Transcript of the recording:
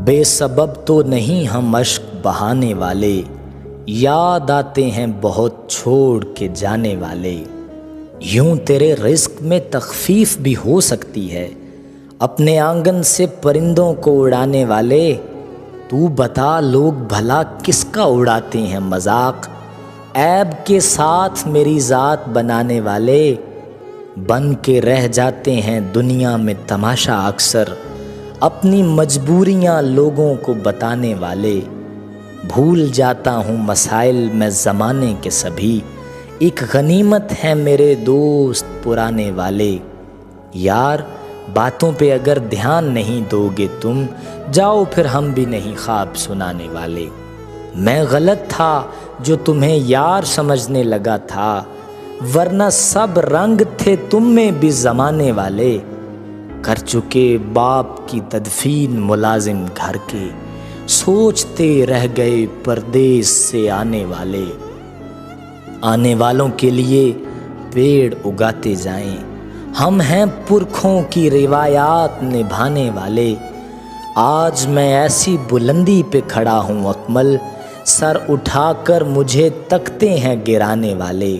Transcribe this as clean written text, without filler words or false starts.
بے سبب تو نہیں ہم اشک بہانے والے، یاد آتے ہیں بہت چھوڑ کے جانے والے۔ یوں تیرے رزق میں تخفیف بھی ہو سکتی ہے، اپنے آنگن سے پرندوں کو اڑانے والے۔ تو بتا لوگ بھلا کس کا اڑاتے ہیں مذاق، عیب کے ساتھ میری ذات بنانے والے۔ بن کے رہ جاتے ہیں دنیا میں تماشا اکثر، اپنی مجبوریاں لوگوں کو بتانے والے۔ بھول جاتا ہوں مسائل میں زمانے کے سبھی، ایک غنیمت ہے میرے دوست پرانے والے۔ یار باتوں پہ اگر دھیان نہیں دو گے تم، جاؤ پھر ہم بھی نہیں خواب سنانے والے۔ میں غلط تھا جو تمہیں یار سمجھنے لگا تھا، ورنہ سب رنگ تھے تم میں بھی زمانے والے۔ کر چکے باپ کی تدفین ملازم گھر کے، سوچتے رہ گئے پردیس سے آنے والے۔ آنے والوں کے لیے پیڑ اگاتے جائیں، ہم ہیں پرکھوں کی روایات نبھانے والے۔ آج میں ایسی بلندی پہ کھڑا ہوں اکمل، سر اٹھا کر مجھے تکتے ہیں گرانے والے۔